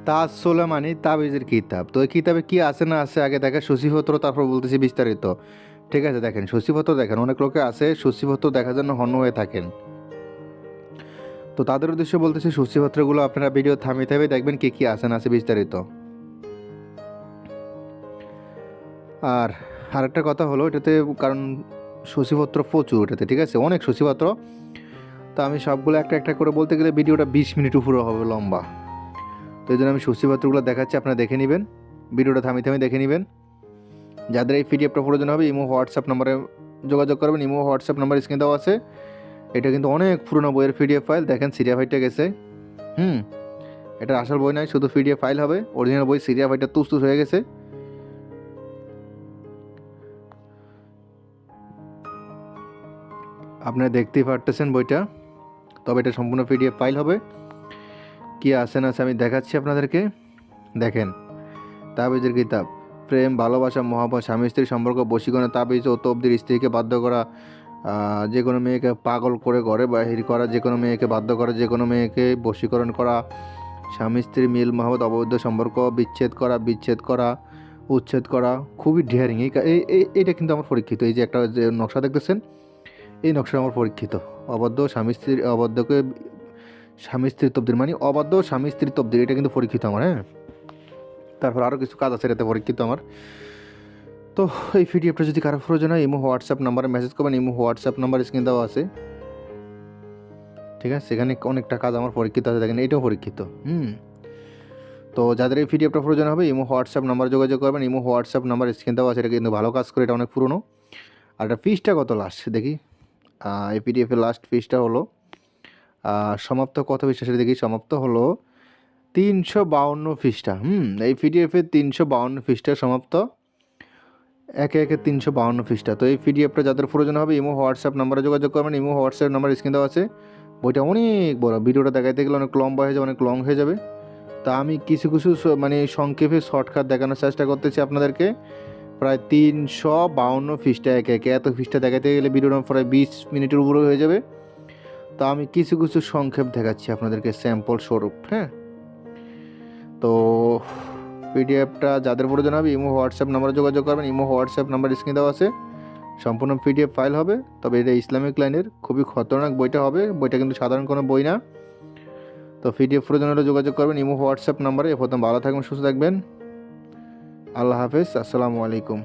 তাজ সোলেমানি তাবিজের কিতাব। তো এই কিতাবে কি আছে না আছে আগে দেখে সূচিপত্র, তারপর বলতেছি বিস্তারিত। ঠিক আছে, দেখেন সূচিপত্র দেখেন, অনেক লোকে আছে সূচিপত্র দেখার জন্য হন্য হয়ে থাকেন। তো তাদের উদ্দেশ্যে বলতেছি সূচিপত্রগুলো আপনারা ভিডিও থামিয়ে থামিয়ে দেখবেন কি কি আছে না আছে বিস্তারিত। আর আরেকটা কথা হলো এটাতে, কারণ সূচিপত্র প্রচুর এটাতে, ঠিক আছে, অনেক সূচিপত্র। তো আমি সবগুলো একটা একটা করে বলতে গেলে ভিডিওটা 20 মিনিট উপরে হবে লম্বা। তো এই জন্য আমি সূচিপত্রগুলো দেখাচ্ছি, আপনারা দেখে নেবেন, ভিডিওটা থামিয়ে থামিয়ে দেখে নেবেন। যাদের এই পিডিএফটা প্রয়োজন হবে ইমো হোয়াটসঅ্যাপ নাম্বারে যোগাযোগ করবেন। ইমো হোয়াটসঅ্যাপ নাম্বার স্ক্রিন দেওয়া আছে। এটা কিন্তু অনেক পুরনো বইয়ের পিডিএফ ফাইল, দেখেন সিরিয়া ফাইলটা গেছে। হুম, এটা আসল বই নয়, শুধু পিডিএফ ফাইল হবে। অরিজিনাল বই সিরিয়া ফাইলটা তুস হয়ে গেছে। আপনারা দেখতেই পারতেছেন বইটা, তবে এটা সম্পূর্ণ পিডিএফ ফাইল হবে। কি আছে না আছে আমি দেখাচ্ছি আপনাদেরকে। দেখেন, তাবিজের কিতাব, প্রেম, ভালোবাসা, মহাব্বত, স্বামী স্ত্রীর সম্পর্ক, বশীকরণ, তাবিজ ও তবদির, স্ত্রীকে বাধ্য করা, যে কোনো মেয়েকে পাগল করে ঘরে বাহির করা, যে কোনো মেয়েকে বাধ্য করা, যে কোনো মেয়েকে বশীকরণ করা, স্বামী স্ত্রীর মিল মহব্বত, অবৈধ সম্পর্ক বিচ্ছেদ করা, উচ্ছেদ করা, খুবই ডেয়ারিং। এইটা কিন্তু আমার পরীক্ষিত। এই যে একটা যে নকশা দেখতেছেন, এই নকশা আমার পরীক্ষিত। অবাধ্যকে স্বামী স্ত্রীর তবদির, মানে অবাধ্য স্বামী স্ত্রীর তবদির, এটা কিন্তু পরীক্ষিত আমার। হ্যাঁ, তারপর আরও কিছু কাজ আছে এটাতে পরীক্ষিত আমার। তো এই পিডিএফটা যদি কারো প্রয়োজন হয় ইমো হোয়াটসঅ্যাপ নাম্বারে মেসেজ করবেন। ইমো হোয়াটসঅ্যাপ নাম্বার স্ক্রিন দেওয়া আছে, ঠিক আছে। সেখানে অনেকটা কাজ আমার পরীক্ষিত আছে, দেখেন এটাও পরীক্ষিত। তো যাদের এই পিডিএফটা প্রয়োজন হবে ইমো হোয়াটসঅ্যাপ নাম্বার যোগাযোগ করবেন। ইমো হোয়াটসঅ্যাপ নাম্বার স্ক্রিন দেওয়া আছে, এটা কিন্তু ভালো কাজ করে, এটা অনেক পুরনো। আর এটা ফিসটা কত লাস্ট দেখি। এই পিডিএফের লাস্ট ফিসটা হলো সমাপ্ত কত পৃষ্ঠা সেটা দেখি। সমাপ্ত হলো 352 পৃষ্ঠা। এই পিডিএফের 352 পৃষ্ঠা সমাপ্ত, একে একে 352 পৃষ্ঠা। তো এই পিডিএফটা যাদের প্রয়োজন হবে ইমো হোয়াটসঅ্যাপ নাম্বারে যোগাযোগ করবেন। ইমো হোয়াটসঅ্যাপ নাম্বার স্ক্রিন দেওয়া আছে। বইটা অনেক বড়, ভিডিওটা দেখাইতে গেলে অনেক লম্বা হয়ে যাবে, অনেক লং হয়ে যাবে। তা আমি কিছু কিছু মানে সংক্ষেপে শর্টকাট দেখানোর চেষ্টা করতেছি আপনাদেরকে। প্রায় 352 পৃষ্ঠা, একে একে এত পৃষ্ঠা দেখাতে গেলে ভিডিওটা প্রায় 20 মিনিটের উপরে হয়ে যাবে। তো আমি কিছু কিছু সংক্ষেপ দেখাচ্ছি আপনাদেরকে, স্যাম্পল স্বরূপ। হ্যাঁ, তো পিডিএফটা যাদের প্রয়োজন হবে ইমো হোয়াটসঅ্যাপ নাম্বারে যোগাযোগ করবেন। ইমো হোয়াটসঅ্যাপ নাম্বার স্ক্রিনে দেওয়া আছে। সম্পূর্ণ পিডিএফ ফাইল হবে, তবে এটা ইসলামিক লাইনের খুবই খতরনাক বইটা হবে। বইটা কিন্তু সাধারণ কোনো বই না। তো পিডিএফ প্রয়োজন হলে যোগাযোগ করবেন ইমো হোয়াটসঅ্যাপ নাম্বারে। প্রথম ভালো থাকবেন, সুস্থ থাকবেন। আল্লাহ হাফেজ, আসসালামু আলাইকুম।